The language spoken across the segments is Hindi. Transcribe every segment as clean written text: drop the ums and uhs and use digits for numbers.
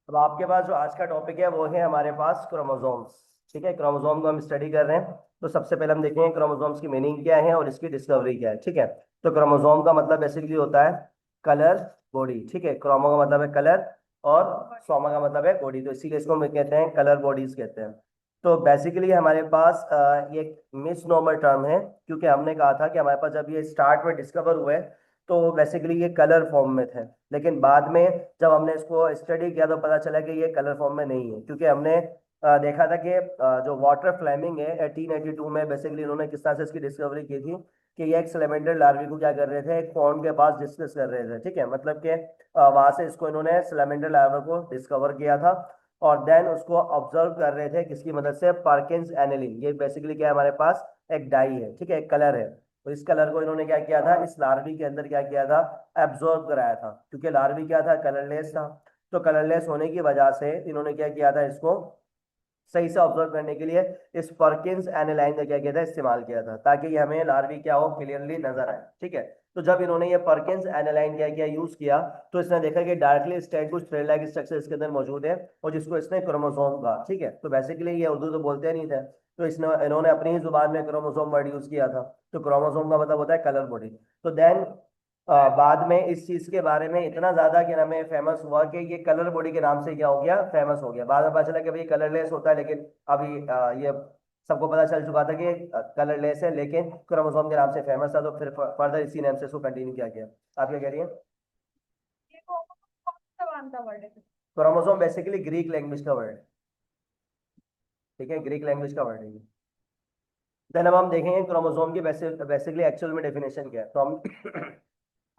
अब आपके पास जो आज का टॉपिक है वो है हमारे पास क्रोमोसोम्स। ठीक है, क्रोमोसोम को हम स्टडी कर रहे हैं। तो सबसे पहले हम देखेंगे क्रोमोसोम्स की मीनिंग क्या है और इसकी डिस्कवरी क्या है। ठीक है, तो क्रोमोसोम का मतलब बेसिकली होता है कलर बॉडी। ठीक है, क्रोमो का मतलब है कलर और सोमा का मतलब है बॉडी, तो इसीलिए इसको हम कहते हैं कलर बॉडीज कहते हैं। तो बेसिकली हमारे पास ये मिस नॉर्मल टर्म है, क्योंकि हमने कहा था कि हमारे पास जब ये स्टार्ट में डिस्कवर हुए तो बेसिकली ये कलर फॉर्म में थे, लेकिन बाद में जब हमने इसको स्टडी किया तो पता चला कि ये कलर फॉर्म में नहीं है, क्योंकि हमने देखा था कि जो वाटर फ्लेमिंग है 1882 में बेसिकली इन्होंने किस तरह से इसकी डिस्कवरी की थी कि ये एक सिलेमेंडर लार्वी को क्या कर रहे थे, एक पॉन्ड के पास डिस्कस कर रहे थे। ठीक है, मतलब कि वहां से इसको इन्होंने सिलेमेंडर लार्वा को डिस्कवर किया था और देन उसको ऑब्जर्व कर रहे थे किसकी मदद से, पार्किंस एनिलिन। ये बेसिकली क्या है, हमारे पास एक डाई है। ठीक है, एक कलर है। तो इस कलर को इन्होंने क्या किया था, इस लार्वी के अंदर क्या किया था, एब्जॉर्ब कराया था, क्योंकि लार्वी क्या था, कलरलेस था। तो कलरलेस होने की वजह से इन्होंने क्या किया था, इसको सही से ऑब्जर्व करने के लिए इस पर्किंस एनालाइन का क्या किया था, इस्तेमाल किया था, ताकि ये हमें लार्वी क्या हो, क्लियरली नजर आए। ठीक है, तो जब इन्होंने ये पर्किंस एनालाइन क्या किया, यूज किया, तो इसने देखा कि डायरेक्टली स्टैंड कुछ थ्रेड लाइक स्ट्रक्चर इसके अंदर मौजूद है और जिसको इसने क्रोमोसोम कहा। ठीक है, तो बेसिकली ये उर्दू तो बोलते नहीं थे, तो इसने इन्होंने अपनी ही जुबान में क्रोमोसोम वर्ड यूज किया था। तो क्रोमोसोम का मतलब होता है कलर बॉडी। तो देन बाद में इस चीज के बारे में इतना ज्यादा कि हमें फेमस हुआ कि ये कलर बॉडी के नाम से क्या हो गया, फेमस हो गया। बाद में पता चला कि भाई कलरलेस होता है, लेकिन अभी ये सबको पता चल चुका था कि कलरलेस है, लेकिन क्रोमोसोम के नाम से फेमस था, तो फिर फर्दर इसी नाम से इसको कंटिन्यू किया गया। आप क्या कह रही हैं? ये कौन सा जबान का वर्ड है? क्रोमोसोम बेसिकली ग्रीक लैंग्वेज का वर्ड है। ठीक है, ग्रीक लैंग्वेज का वर्ड है ये। देन अब हम देखेंगे क्रोमोसोम की बेसिकली एक्चुअल में डेफिनेशन क्या है। तो हम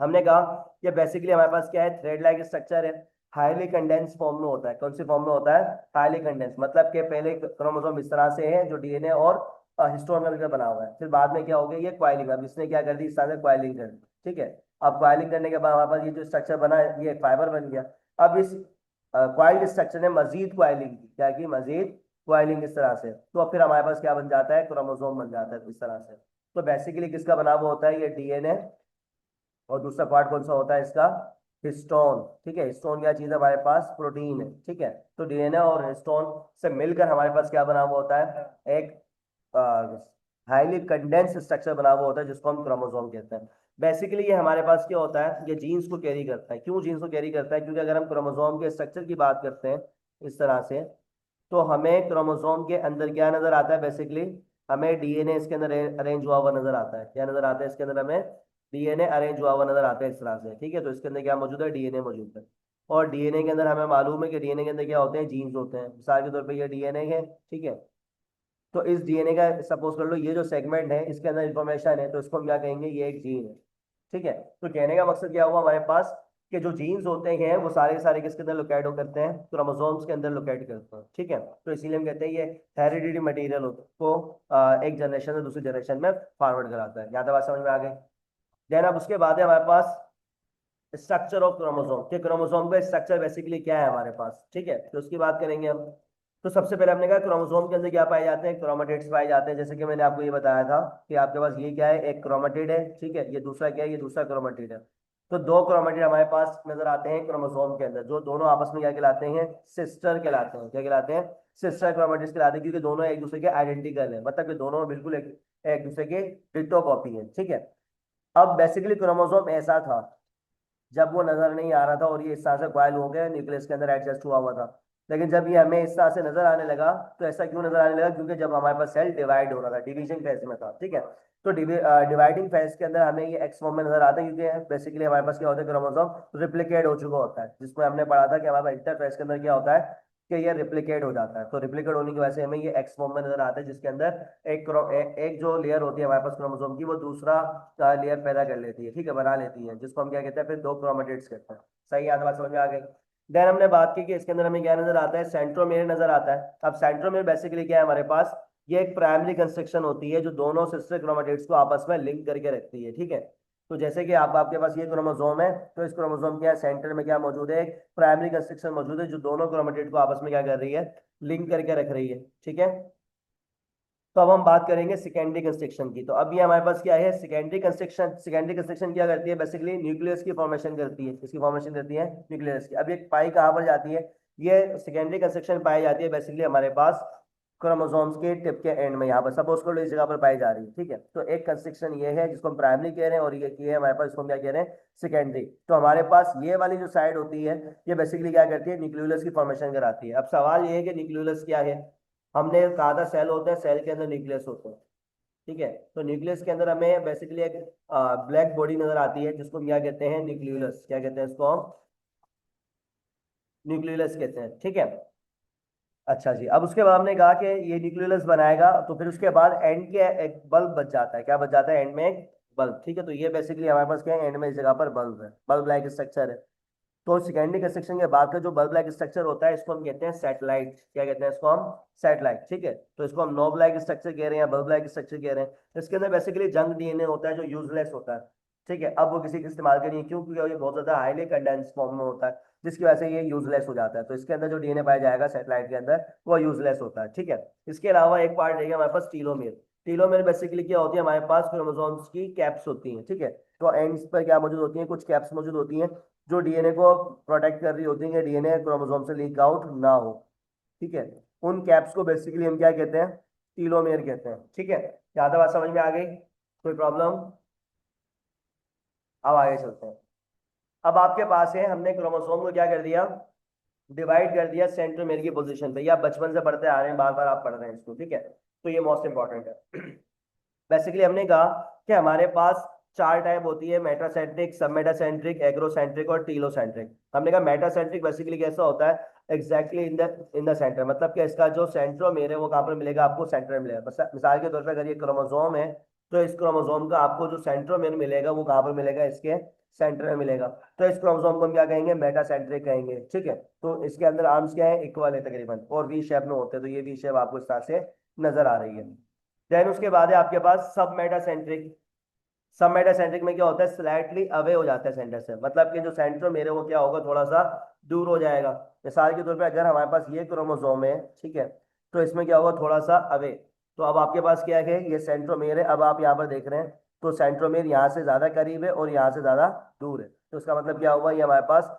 हमने कहा कि बेसिकली हमारे पास क्या है, थ्रेड लाइक स्ट्रक्चर है, हाईली कंडेंस फॉर्म में होता है। कौन सी फॉर्म में होता है, हाईली कंडेंस, मतलब कि पहले क्रोमोसोम इस तरह से है जो डीएनए और हिस्टोन में मिलकर बना हुआ है, फिर बाद में क्या हो गया, ये क्वाइलिंग, अब इसने क्या कर दी, इस तरह से क्वाइलिंग कर दी। ठीक है, अब क्वाइलिंग करने के बाद हमारे पास ये जो स्ट्रक्चर बना है ये एक फाइबर बन गया। अब इस क्वाइल्ड स्ट्रक्चर ने मजीद क्वाइलिंग की, क्या की, मजीद क्वाइलिंग इस तरह से, तो अब फिर हमारे पास क्या बन जाता है, क्रोमोसोम बन जाता है इस तरह से। तो बेसिकली किसका बना हुआ होता है, ये डीएनए, और दूसरा पार्ट कौन सा होता है इसका, हिस्टोन। ठीक है, हिस्टोन क्या चीज है, हमारे पास प्रोटीन है। ठीक है, तो डीएनए और हिस्टोन से मिलकर हमारे पास क्या बना हुआ होता है, एक हाईली कंडेंस स्ट्रक्चर बना हुआ होता है जिसको हम क्रोमोसोम कहते हैं। बेसिकली ये हमारे पास क्या होता है, ये जीन्स को कैरी करता है। क्यों जीन्स को कैरी करता है, क्योंकि अगर हम क्रोमोसोम के स्ट्रक्चर की बात करते हैं इस तरह से, तो हमें क्रोमोसोम के अंदर क्या नजर आता है, बेसिकली हमें डीएनए इसके अंदर अरेंज हुआ हुआ नजर आता है। क्या नजर आता है, इसके अंदर हमें डीएनए अरेंज हुआ हुआ नजर आता है इस तरह से। ठीक है, तो इसके अंदर क्या मौजूद है, डीएनए मौजूद है। और डीएनए के अंदर हमें मालूम है कि डीएनए के अंदर क्या होते हैं, जीन्स होते हैं। मिसाल के तौर पर ये डीएनए है। ठीक है, तो इस डीएनए का सपोज कर लो ये जो सेगमेंट है इसके अंदर इंफॉर्मेशन है, तो इसको हम क्या कहेंगे, ये एक जीन है। ठीक है, तो कहने का मकसद क्या हुआ हमारे पास, कि जो जीन्स होते हैं वो सारे के सारे किसके अंदर लोकेट हो करते हैं, क्रोमोसोम्स के अंदर लोकेट करते हैं। ठीक है, तो इसीलिए हम कहते हैं ये हेरिडिटी मटेरियल को एक जनरेशन से दूसरी जनरेशन में फॉरवर्ड कराता है। याद बात समझ में आ गई? देन अब उसके बाद है हमारे पास स्ट्रक्चर ऑफ क्रोमोसोम, के क्रोमोसोम का स्ट्रक्चर बेसिकली क्या है हमारे पास। ठीक है, तो उसकी बात करेंगे हम। तो सबसे पहले हमने कहा क्रोमोसोम के अंदर क्या पाए जाते हैं, क्रोमेटिड्स पाए जाते हैं। जैसे कि मैंने आपको ये बताया था कि आपके पास ये क्या है, एक क्रोमेटिड है। ठीक है, ये दूसरा क्या है, ये दूसरा क्रोमेटिड है। तो दो क्रोमेटिड हमारे पास नजर आते हैं क्रोमोसोम के अंदर, जो दोनों आपस में क्या कहलाते हैं, सिस्टर कहलाते हैं। क्या कहलाते हैं, सिस्टर क्रोमेटिड्स कहलाते हैं, क्योंकि दोनों एक दूसरे के आइडेंटिकल है, मतलब कि दोनों बिल्कुल एक दूसरे के डिट्टो कॉपी है। ठीक है, अब बेसिकली क्रोमोसोम ऐसा था जब वो नजर नहीं आ रहा था और ये इस तरह से कॉइल हो गया, न्यूक्लियस के अंदर एडजस्ट हुआ हुआ था। लेकिन जब ये हमें इस तरह से नजर आने लगा, तो ऐसा क्यों नजर आने लगा, क्योंकि जब हमारे पास सेल डिवाइड हो रहा था, डिवीजन फेज में था। ठीक है, तो डिवाइडिंग फेज के अंदर हमें ये एक्स फॉर्म में नजर आता है, क्योंकि बेसिकली हमारे पास क्या होता है, क्रोमोसोम रिप्लिकेट हो चुका होता है, जिसमें हमने पढ़ा था कि हमारे पास इंटरफेस के अंदर क्या होता है, कि ये रिप्लिकेट हो जाता है। तो रिप्लिकेट होने की वजह से हमें ये एक्स फॉर्म में नजर आता है, जिसके अंदर एक जो लेयर होती है हमारे पास क्रोमोसोम की, वो दूसरा लेयर पैदा कर लेती है। ठीक है, बना लेती है, जिसको हम क्या कहते हैं, फिर दो क्रोमेटिड्स कहते हैं। सही याद बात समझ में आ गई? देन हमने बात की कि इसके अंदर हमें क्या नजर आता है, सेंट्रोमेयर नजर आता है। अब सेंट्रोमेयर बेसिकली क्या है हमारे पास, ये एक प्राइमरी कंस्ट्रक्शन होती है जो दोनों सिस्टर क्रोमेटिड्स को आपस में लिंक करके रखती है। ठीक है, तो जैसे कि आप आपके पास ये क्रोमोसोम है, तो इस क्रोमोसोम के सेंटर में क्या मौजूद है, एक प्राइमरी कंस्ट्रक्शन मौजूद है जो दोनों क्रोमेटिड को आपस में क्या कर रही है, लिंक करके रख रही है। ठीक है, तो अब हम बात करेंगे सेकेंडरी कंस्ट्रक्शन की। तो अब ये हमारे पास क्या है, सेकेंडरी कंस्ट्रक्शन। सेकेंडरी कंस्ट्रक्शन क्या करती है, बेसिकली न्यूक्लियस की फॉर्मेशन करती है। इसकी फॉर्मेशन करती है न्यूक्लियस की। अब ये पाई कहाँ पर जाती है, ये सेकेंडरी कंस्ट्रक्शन पाई जाती है बेसिकली हमारे पास क्रोमोसोम्स के टिप के एंड में, यहाँ पर सपोज करो इस जगह पर पाई जा रही है, ठीक है। तो एक कंस्ट्रक्शन ये है जिसको हम प्राइमरी कह रहे हैं, और ये है हमारे पास, इसको हम क्या कह रहे हैं, सेकेंडरी। तो हमारे पास ये वाली जो साइड होती है ये बेसिकली क्या करती है, न्यूक्लियोलस की फॉर्मेशन कराती है। अब सवाल ये है कि न्यूक्लियोलस क्या है। हमने कहा था सेल होता है, सेल के अंदर न्यूक्लियस होता है, ठीक है। तो न्यूक्लियस के अंदर हमें बेसिकली एक ब्लैक बॉडी नजर आती है जिसको हम क्या कहते हैं, न्यूक्लियोलस। क्या कहते हैं इसको हम, न्यूक्लियोलस कहते हैं, ठीक है। अच्छा जी, अब उसके बाद हमने कहा कि ये न्यूक्लियोलस बनाएगा, तो फिर उसके बाद एंड के एक बल्ब बच जाता है। क्या बच जाता है, एंड में एक बल्ब, ठीक है। तो ये बेसिकली हमारे पास क्या है, एंड में इस जगह पर बल्ब है, बल्ब लाइक स्ट्रक्चर है। तो सेकेंडरी कंस्ट्रक्शन के बाद का जो बल्ब लाइक स्ट्रक्चर होता है इसको हम कहते हैं सैटेलाइट। क्या कहते हैं इसको हम, सैटेलाइट, ठीक है। तो इसको हम नॉब लाइक स्ट्रक्चर कह रहे हैं, बल्ब लाइक स्ट्रक्चर कह रहे हैं। इसके अंदर बेसिकली जंक डीएनए होता है जो यूजलेस होता है, ठीक है। अब वो किसी के इस्तेमाल के नहीं, क्यों, क्योंकि ये बहुत ज्यादा हाईली कंडेंस फॉर्म में होता है, जिसकी वजह से ये यूजलेस हो जाता है। तो इसके अंदर जो डीएनए पाया जाएगा सैटेलाइट के अंदर वो यूजलेस होता है, ठीक है। इसके अलावा एक पार्ट रहेगा हमारे पास टीलोमेर। टीलोमेर बेसिकली क्या होती है, हमारे पास क्रोमोसोम्स की कैप्स होती हैं, ठीक है। तो एंड्स पर क्या मौजूद होती हैं, कुछ कैप्स मौजूद होती हैं जो डीएनए को प्रोटेक्ट कर रही होती है कि डीएनए क्रोमोसोम से लीक आउट ना हो, ठीक है। उन कैप्स को बेसिकली हम क्या कहते हैं, टीलोमेयर कहते हैं, ठीक है। ज्यादा बात समझ में आ गई, कोई प्रॉब्लम? अब आगे चलते हैं। अब आपके पास है, हमने क्रोमोसोम को क्या कर दिया, डिवाइड कर दिया सेंट्रोमेयर की पोजीशन पे। या बचपन से पढ़ते आ रहे हैं, बार बार आप पढ़ रहे हैं इसको, ठीक है। तो ये मोस्ट इंपॉर्टेंट है। बेसिकली हमने कहा कि हमारे पास चार टाइप होती है, मेटासेंट्रिक, सब मेटासेंट्रिक, एग्रोसेंट्रिक और टीलोसेंट्रिक। हमने कहा मेटासेंट्रिक बेसिकली कैसा होता है, एग्जैक्टली इन द सेंटर, मतलब कि इसका जो सेंट्रोमेयर है वो कहाँ पर मिलेगा, आपको सेंटर में मिलेगा। मिसाल के तौर पर अगर ये क्रोमोसोम है तो इस क्रोमोसोम का आपको जो सेंट्रोमेयर मिलेगा वो कहाँ पर मिलेगा, इसके सेंटर में मिलेगा। तो इस क्रोमोसोम को हम क्या कहेंगे, मेटासेंट्रिक कहेंगे, ठीक है। तो इसके अंदर आर्म्स क्या है, इक्वल है तकरीबन, और वी शेप में होते हैं। तो ये वी शेप आपको इस तरह से नजर आ रही है। देन उसके बाद है आपके पास सब मेटासेंट्रिक। सब मेटासेंट्रिक में क्या होता है, स्लाइटली अवे हो जाता है सेंटर से, मतलब कि जो सेंटर मेरे वो क्या होगा, थोड़ा सा दूर हो जाएगा। मिसाल के तौर पे अगर हमारे पास ये क्रोमोसोम है, ठीक है, तो इसमें क्या होगा, थोड़ा सा अवे। तो अब आपके पास क्या है, ये सेंट्रोमेयर है। अब आप यहाँ पर देख रहे हैं तो सेंट्रोमेयर यहाँ से ज्यादा करीब है और यहाँ से ज्यादा दूर है। तो इसका मतलब क्या हुआ, ये हमारे पास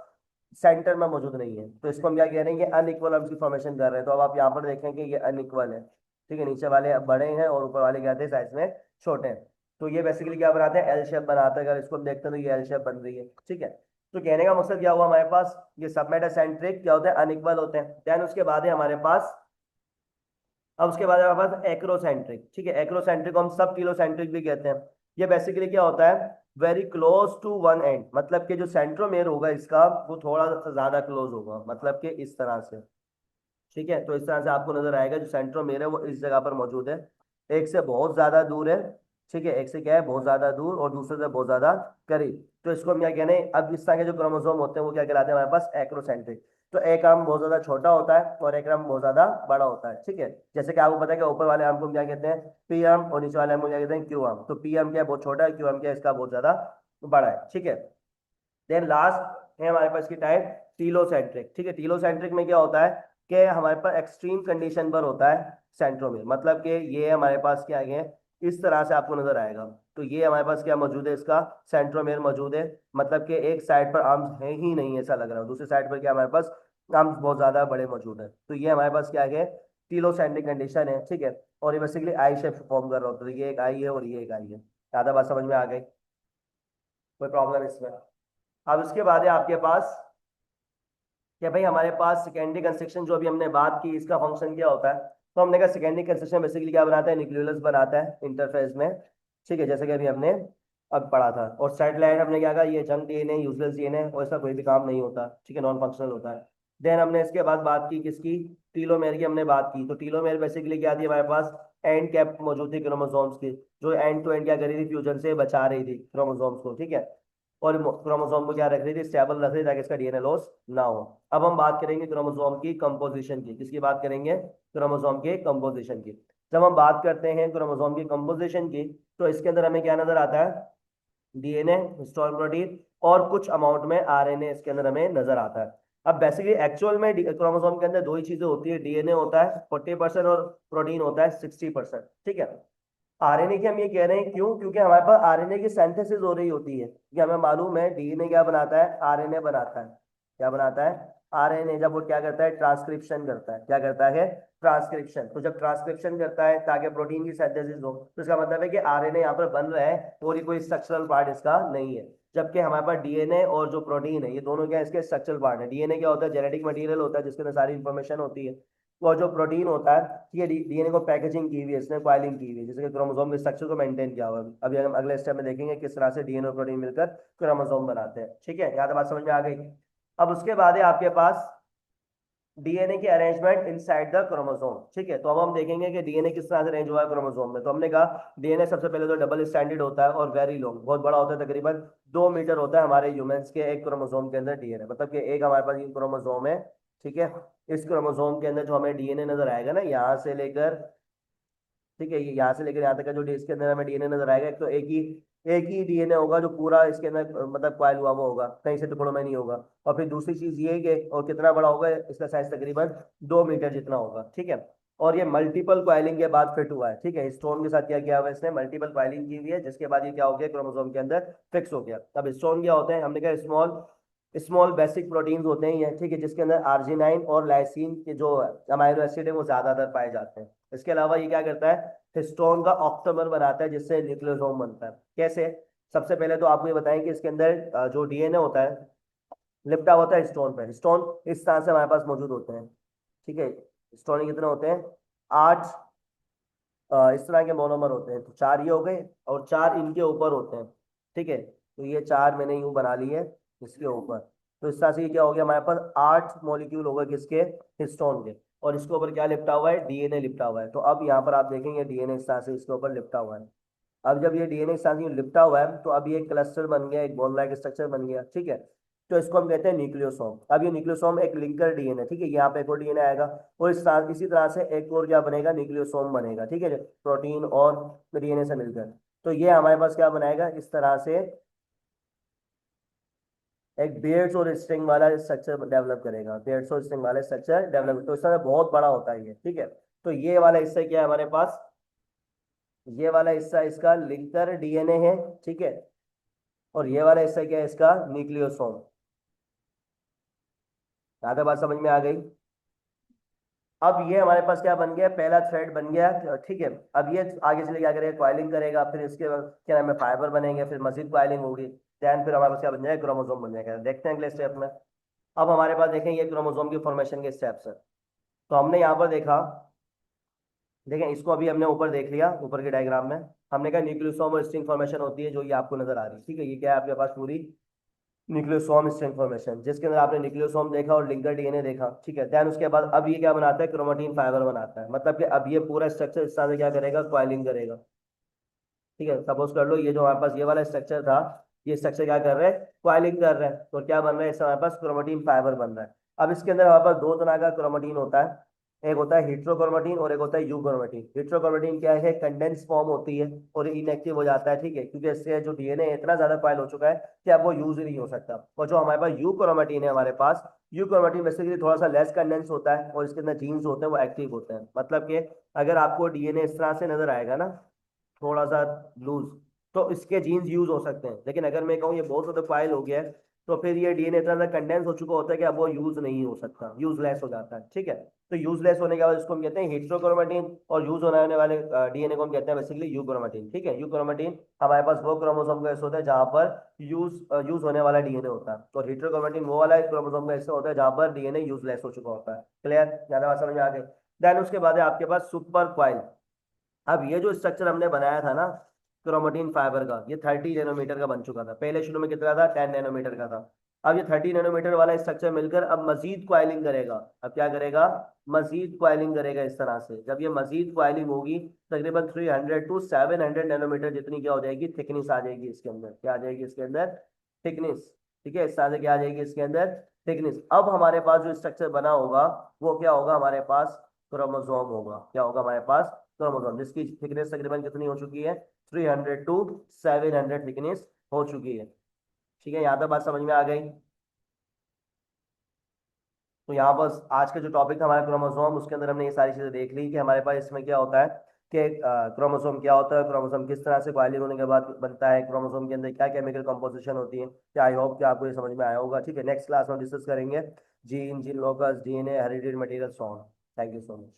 सेंटर में मौजूद नहीं है। तो इसको हम क्या कह रहे हैं, ये अनइक्वल आर्म्स की फॉर्मेशन कर रहे हैं। तो अब आप यहाँ पर देखें कि ये अनइक्वल है, ठीक है। नीचे वाले बड़े हैं और ऊपर वाले क्या थे, साइज में छोटे हैं। तो ये बेसिकली क्या बनाते हैं, एल शेप बनाते हैं। अगर इसको हम देखते हैं तो ये एल शेप बन रही है, ठीक है। तो कहने का मकसद क्या हुआ, हमारे पास ये सब मेटासेंट्रिक क्या होते हैं, अनइक्वल होते हैं। देन उसके बाद है हमारे पास, अब उसके बाद है हमारे पास एक्रोसेंट्रिक, ठीक है। एक्रोसेंट्रिक को हम सब किलोसेंट्रिक भी कहते हैं। ये बेसिकली क्या होता है, very close to one end, मतलब कि जो सेंट्रोमेयर होगा इसका वो थोड़ा सा ज्यादा क्लोज होगा, मतलब कि इस तरह से, ठीक है। तो इस तरह से आपको नजर आएगा जो सेंट्रोमेयर है वो इस जगह पर मौजूद है, एक से बहुत ज्यादा दूर है, ठीक है। एक से क्या है, बहुत ज्यादा दूर, और दूसरे से बहुत ज्यादा करीब। तो इसको हम क्या कहने, अब इस तरह के जो क्रोमोसोम होते हैं वो क्या कहलाते हैं हमारे पास, एक्रोसेंट्रिक। तो एक आर्म बहुत ज्यादा छोटा होता है और एक आर्म बहुत ज्यादा बड़ा होता है, ठीक है। जैसे कि आपको पता है कि ऊपर वाले आर्म को हम क्या कहते हैं, पी आर्म, और नीचे वाले आर्म को क्या कहते हैं, क्यू आर्म। तो पी आर्म क्या है, बहुत छोटा है, क्यू आर्म क्या है, इसका बहुत ज्यादा बड़ा है, ठीक है। देन लास्ट है हमारे पास की टाइप टीलोसेंट्रिक, ठीक है। टीलोसेंट्रिक में क्या होता है कि हमारे पास एक्सट्रीम कंडीशन पर होता है सेंट्रोमेयर, मतलब कि ये हमारे पास क्या है, इस तरह से आपको नजर आएगा। तो ये हमारे पास क्या मौजूद है, इसका सेंट्रोमेयर मौजूद है, मतलब कि एक साइड पर आर्म्स है ही नहीं ऐसा लग रहा है, दूसरी साइड पर क्या हमारे पास आर्म्स बहुत ज्यादा बड़े मौजूद है। तो ये हमारे पास क्या है, टीलोसेंट्रिक कंडीशन है, ठीक है। और ये बेसिकली आई शेप फॉर्म कर रहा होता है। तो ये एक आई है और ये एक आई है। ज्यादा बात समझ में आ गई, कोई प्रॉब्लम इसमें? अब उसके बाद है आपके पास कि भाई हमारे पास सेकेंडरी कंस्ट्रक्शन जो अभी हमने बात की, इसका फंक्शन क्या होता है। तो हमने कहा सेकेंडरी कंस्ट्रक्शन बेसिकली क्या बनाता है, न्यूक्लियोलस बनाता है इंटरफेस में, ठीक है, जैसे कि अभी हमने अब पढ़ा था। और सेटेलाइट हमने क्या कहा, ये जंक डीएनए, यूजलेस डीएनए, और इसका कोई भी काम नहीं होता, ठीक है, नॉन फंक्शनल होता है। देन हमने इसके बाद बात की किसकी, टीलोमेयर की हमने बात की। तो टीलोमेयर बेसिकली क्या थी हमारे पास, एंड कैप मौजूद थी क्रोमोसोम्स की, जो एंड टू एंड क्या करी थी, फ्यूजन से बचा रही थी क्रोमोसोम्स को, ठीक है। और क्रोमोसोम को क्या रख रही थी, स्टेबल रख रही थी ताकि इसका डीएनए लॉस ना हो। अब हम बात करेंगे क्रोमोसोम की कंपोजिशन की। किसकी बात करेंगे, क्रोमोसोम के कंपोजिशन की। जब हम बात करते हैं क्रोमोसोम की कंपोजिशन की, तो इसके अंदर हमें क्या नजर आता है, डीएनए, हिस्टोन प्रोटीन, और कुछ अमाउंट में आरएनए इसके अंदर हमें नजर आता है। अब बेसिकली एक्चुअल में क्रोमोसोम के अंदर दो ही चीजें होती है, डीएनए होता है 40% और प्रोटीन होता है 60%, ठीक है। आरएनए की हम ये कह रहे हैं क्यों, क्योंकि हमारे पास आरएनए की सिंथेसिस हो रही होती है। ये हमें मालूम है, डीएनए क्या बनाता है, आरएनए बनाता है। क्या बनाता है, आरएनए जब वो क्या करता है, ट्रांसक्रिप्शन करता है, क्या करता है, ट्रांसक्रिप्शन। तो जब ट्रांसक्रिप्शन करता है ताकि प्रोटीन की सिंथेसिस हो, तो इसका मतलब है कि आरएनए यहाँ पर बन रहा है और ये कोई स्ट्रक्चरल पार्ट इसका नहीं है। जबकि हमारे पास डीएनए और जो प्रोटीन है, ये दोनों क्या है, इसके स्ट्रक्चरल पार्ट है। डीएनए क्या होता है, जेनेटिक मटेरियल होता है जिसके अंदर सारी इंफॉर्मेशन होती है। और जो प्रोटीन होता है, ये डीएनए को पैकेजिंग की हुई है, इसने फाइलिंग की हुई है, जैसे कि क्रोमोसोम के स्ट्रक्चर को मेंटेन किया हुआ है। अभी हम अगले स्टेप में देखेंगे किस तरह से डीएनए और प्रोटीन मिलकर क्रोमोसोम बनाते हैं। ठीक है, यहाँ तक बात समझ में आ गई। अब उसके बाद है आपके पास डीएनए की अरेंजमेंट इनसाइड द क्रोमोसोम। ठीक है, तो अब हम देखेंगे कि डीएनए किस तरह से अरेंज हुआ है क्रोमोसोम में। तो हमने कहा डीएनए सबसे पहले तो डबल स्टैंडर्ड होता है और वेरी लॉन्ग, बहुत बड़ा होता है, तकरीबन 2 मीटर होता है हमारे ह्यूमंस के एक क्रोमोसोम के अंदर डीएनए, मतलब कि एक हमारे पास ये क्रोमोसोम है। ठीक है, इस क्रोमोसोम के अंदर जो हमें डीएनए नजर आएगा ना, यहाँ से लेकर, ठीक है, ये यहाँ से लेकर यहाँ तक का जो इसके अंदर हमें डीएनए नजर आएगा, एक तो एक ही डीएनए होगा जो पूरा इसके अंदर मतलब कॉइल हुआ वो होगा, कहीं से टुकड़ों में नहीं होगा। और फिर दूसरी चीज ये है कि और कितना बड़ा होगा, इसका साइज तकरीबन 2 मीटर जितना होगा। ठीक है, और ये मल्टीपल कॉइलिंग के बाद फिट हुआ है। ठीक है, स्टोन के साथ क्या किया हुआ है, इसने मल्टीपल कॉइलिंग की हुई है, जिसके बाद ये क्या हो गया, क्रोमोसोम के अंदर फिक्स हो गया। अब स्टोन क्या होते हैं, हमने कहा स्मॉल स्मॉल बेसिक प्रोटीन्स होते हैं ये। ठीक है, जिसके अंदर आर्जिनाइन और लाइसिन के जो अमाइनो एसिड है वो ज्यादातर पाए जाते हैं। इसके अलावा ये क्या करता है, हिस्टोन का ऑक्टोमर बनाता है, जिससे न्यूक्लियोसोम बनता है। कैसे, सबसे पहले तो आपको ये बताएं कि इसके अंदर जो डीएनए होता है लिपटा होता है हिस्टोन पे। हिस्टोन इस तरह से हमारे पास मौजूद होते हैं। ठीक है, हिस्टोन कितने होते हैं, 8 इस तरह के मोनोमर होते हैं। तो 4 ये हो गए और 4 इनके ऊपर होते हैं। ठीक है, तो ये 4 मैंने यूं बना ली है इसके ऊपर। तो इस तरह से ये क्या हो गया, हमारे पास 8 मॉलिक्यूल होगा किसके, हिस्टोन के। और इसके ऊपर क्या लिपटा हुआ है, डीएनए लिपटा हुआ है। तो अब यहाँ पर आप देखेंगे डीएनए इस तरह से इसके ऊपर लिपटा हुआ है। अब जब ये डीएनए इस तरह से लिपटा हुआ है, तो अब ये क्लस्टर बन गया, एक बॉल लाइक स्ट्रक्चर बन गया। ठीक है, तो इसको हम कहते हैं न्यूक्लियोसोम। अब ये न्यूक्लियोसोम एक लिंकर डीएनए, ठीक है, यहाँ पे एक और डीएनए आएगा और इसी तरह से एक और क्या बनेगा, न्यूक्लियोसोम बनेगा। ठीक है, प्रोटीन और डीएनए से मिलकर। तो ये हमारे पास क्या बनाएगा, इस तरह से एक बेयर्स और स्ट्रिंग वाला स्ट्रक्चर डेवलप करेगा, बेयर्स और स्ट्रिंग वाला स्ट्रक्चर डेवलप। तो इस तरह बहुत बड़ा होता है ये। ठीक है, तो ये वाला हिस्सा क्या है हमारे पास, ये वाला हिस्सा इसका लिंकर डीएनए है। ठीक है, और ये वाला हिस्सा क्या है, इसका न्यूक्लियोसोम। यहाँ तक बात समझ में आ गई। अब ये हमारे पास क्या बन गया, पहला थ्रेड बन गया। ठीक है, अब ये आगे चले क्या करेगा, कॉइलिंग करेगा, फिर इसके बाद क्या नाम है, फाइबर बनेंगे, फिर मजीद कॉइलिंग होगी, देन फिर हमारे पास क्या बन जाएगा, क्रोमोसोम बन जाएगा। देखते हैं अगले स्टेप में। अब हमारे पास देखें ये क्रोमोसोम की फॉर्मेशन के स्टेप्स है। तो हमने यहाँ पर देखा, देखें इसको अभी हमने ऊपर देख लिया, ऊपर के डायग्राम में हमने कहा न्यूक्लियोसोम और स्ट्रिंग फॉर्मेशन होती है, जो ये आपको नजर आ रही है। ठीक है, ये क्या है आपके पास, पूरी न्यूक्लियोसोम स्ट्रिंग फॉर्मेशन, जिसके अंदर आपने न्यूक्लियोसोम देखा और लिंकर डीएनए देखा। ठीक है, देन उसके बाद अब ये क्या बनाता है, क्रोमेटिन फाइबर बनाता है। मतलब कि अब ये पूरा स्ट्रक्चर इस तरह से क्या करेगा, कॉइलिंग करेगा। ठीक है, सपोज कर लो ये जो हमारे पास ये वाला स्ट्रक्चर था, ये स्ट्रक्चर क्या कर रहा है, कॉइलिंग कर रहा है। तो क्या बन रहा है, इससे हमारे पास क्रोमेटिन फाइबर बन रहा है। अब इसके अंदर हमारे पास दो तरह का क्रोमेटिन होता है, एक होता है हेट्रोक्रोमेटिन और एक होता है यूक्रोमेटिन। हेट्रोक्रोमेटिन क्या है, कंडेंस फॉर्म होती है और इनएक्टिव हो जाता है। ठीक है, क्योंकि इससे जो डीएनए इतना ज्यादा कॉइल हो चुका है कि अब वो यूज ही नहीं हो सकता। और जो हमारे पास यूक्रोमेटिन है, हमारे पास यूक्रोमेटिन बेसिकली थोड़ा सा लेस कंडेंस होता है और इसके अंदर जीन्स होते हैं वो एक्टिव होते हैं। मतलब कि अगर आपको डीएनए इस तरह से नजर आएगा ना, थोड़ा सा लूज, तो इसके जीन्स यूज हो सकते हैं। लेकिन अगर मैं कहूँ ये बहुत ज्यादा फाइल हो गया है, तो फिर ये डीएनए इतना ज्यादा कंडेंस हो चुका होता है कि अब वो यूज नहीं हो सकता, यूजलेस हो जाता है। ठीक है, तो यूजलेस होने के बाद इसको हम कहते हैं हेट्रोक्रोमेटिन, और यूज होने वाले डीएनए को हम कहते हैं बेसिकली यूक्रोमेटिन। ठीक है, यूक्रोमेटिन हमारे पास वो क्रोमोसोम का हिस्सा होता है जहां पर यूज होने वाला डीएनए होता है, और हेट्रोक्रोमेटिन वो वाला क्रोमोसोम का हिस्सा होता है जहां पर डीएनए यूजलेस हो चुका होता है। क्लियर, ज्यादा बात समझ में आ गई। देन उसके बाद है आपके पास सुपर क्वाइल। अब ये जो स्ट्रक्चर हमने बनाया था ना क्रोमेटिन फाइबर का, ये 30 नैनोमीटर का बन चुका था। पहले शुरू में कितना था, 10 नैनोमीटर का था। अब ये 30 नैनोमीटर वाला स्ट्रक्चर मिलकर अब मजीद क्वाइलिंग करेगा। अब क्या करेगा, मजीद क्वाइलिंग करेगा इस तरह से। जब ये मजीद क्वाइलिंग होगी, तकरीबन 300 to 700 नैनोमीटर जितनी क्या हो जाएगी, थिकनेस आ जाएगी इसके अंदर। क्या आ जाएगी इसके अंदर, थिकनेस। ठीक है, इस तरह से क्या आ जाएगी इसके अंदर, थिकनेस। अब हमारे पास जो स्ट्रक्चर बना होगा वो क्या होगा, हमारे पास क्रोमोसोम होगा। क्या होगा हमारे पास, क्रोमोसोम, जिसकी थिकनेस तकरीबन कितनी हो चुकी है, 300 to 700 थिकनेस हो चुकी है। ठीक है, यहाँ तक बात समझ में आ गई। तो यहाँ बस आज का जो टॉपिक था हमारा क्रोमोसोम, उसके अंदर हमने ये सारी चीजें देख ली कि हमारे पास इसमें क्या होता है, कि क्रोमोसोम क्या होता है, क्रोमोसोम किस तरह से कॉइलिंग होने के बाद बनता है, क्रोमोसोम के अंदर क्या केमिकल कंपोजिशन होती है। क्या आई होप कि आपको ये समझ में आया होगा। ठीक है, नेक्स्ट क्लास में डिस्कस करेंगे gene, gene locus, DNA, hereditary material, so on. Thank you so much.